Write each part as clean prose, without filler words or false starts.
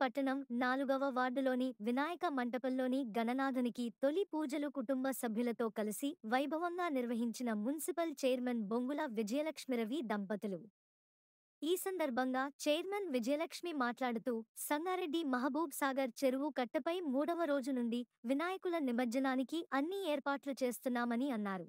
పట్టణం 4వ వార్డులోని వినాయక మంటపంలోని గణనాథునికి తొలి పూజలు కుటుంబ సభ్యులతో కలిసి వైభవంగా నిర్వహించిన మున్సిపల్ చైర్మన్ బొంగుల విజయలక్ష్మిరవి దంపతులు. ఈ సందర్భంగా చైర్మన్ విజయలక్ష్మి మాట్లాడుతూ, సంగారెడ్డి మహబూబ్ సాగర్ చెరువు కట్టపై 3వ రోజు నుండి వినాయకుల నిమజ్జనానికి అన్ని ఏర్పాట్లు చేస్తున్నామని అన్నారు.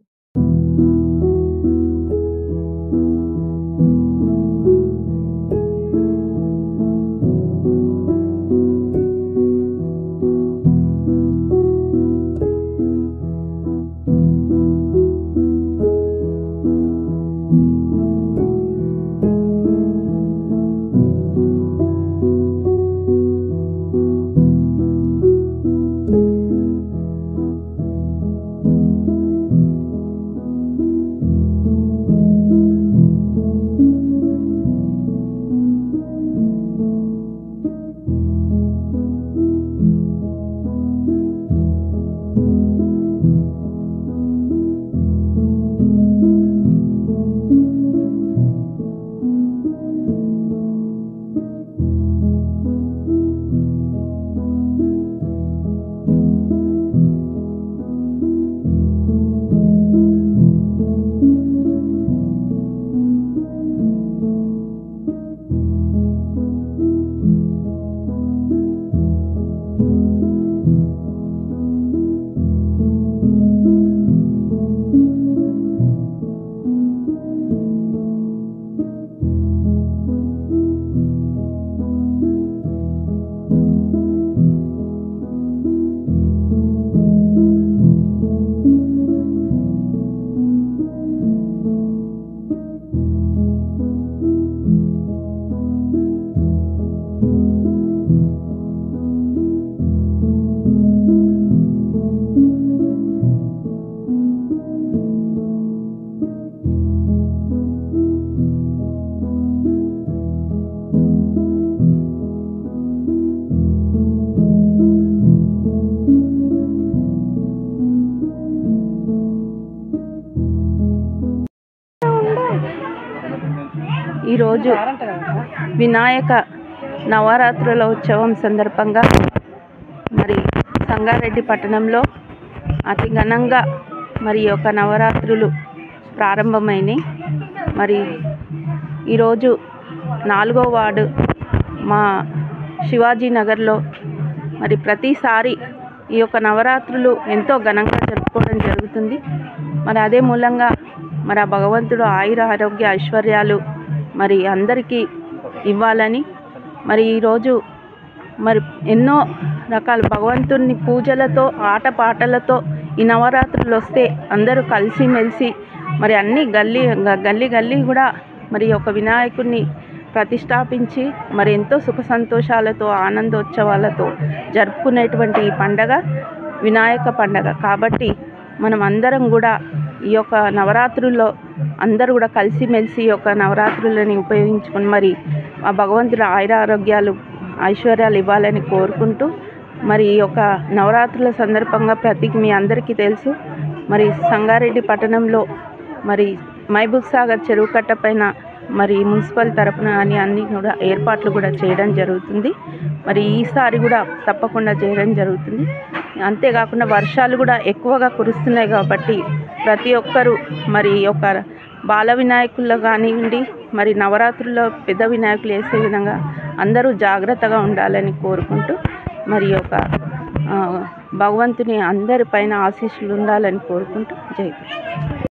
ఈరోజు వినాయక నవరాత్రుల ఉత్సవం సందర్భంగా మరి సంగారెడ్డి పట్టణంలో అతి ఘనంగా మరి యొక్క నవరాత్రులు ప్రారంభమైనాయి. మరి ఈరోజు 4వ వార్డు మా శివాజీ నగర్లో మరి ప్రతిసారి ఈ యొక్క నవరాత్రులు ఎంతో ఘనంగా జరుపుకోవడం జరుగుతుంది. మరి అదే మూలంగా మరి ఆ భగవంతుడు ఆయుర ఆరోగ్య ఐశ్వర్యాలు మరి అందరికీ ఇవ్వాలని మరి ఈరోజు మరి ఎన్నో రకాల భగవంతుని పూజలతో ఆటపాటలతో ఈ నవరాత్రులు వస్తే అందరూ కలిసిమెలిసి మరి అన్ని గల్లీ కూడా మరి ఒక వినాయకుడిని ప్రతిష్టాపించి మరి ఎంతో సుఖ సంతోషాలతో ఆనందోత్సవాలతో జరుపుకునేటువంటి ఈ పండగ వినాయక పండగ. కాబట్టి మనం అందరం కూడా ఈ యొక్క నవరాత్రుల్లో అందరూ కూడా కలిసిమెలిసి ఈ యొక్క నవరాత్రులని ఉపయోగించుకొని మరి ఆ భగవంతుడు ఆయుర ఆరోగ్యాలు ఐశ్వర్యాలు ఇవ్వాలని కోరుకుంటూ మరి ఈ యొక్క నవరాత్రుల సందర్భంగా మీ అందరికీ తెలుసు మరి సంగారెడ్డి పట్టణంలో మరి మహబూబ్ సాగర్ చెరువు కట్ట పైన మరి మున్సిపల్ తరపున అన్ని కూడా ఏర్పాట్లు కూడా చేయడం జరుగుతుంది. మరి ఈసారి కూడా తప్పకుండా చేయడం జరుగుతుంది. అంతేకాకుండా వర్షాలు కూడా ఎక్కువగా కురుస్తున్నాయి కాబట్టి ప్రతి ఒక్కరూ మరి ఒక బాల వినాయకుల్లో కానివ్వండి మరి నవరాత్రుల్లో పెద్ద వినాయకులు వేసే విధంగా అందరూ జాగ్రత్తగా ఉండాలని కోరుకుంటూ మరి యొక్క భగవంతుని అందరి పైన ఆశీస్సులు ఉండాలని కోరుకుంటూ జై.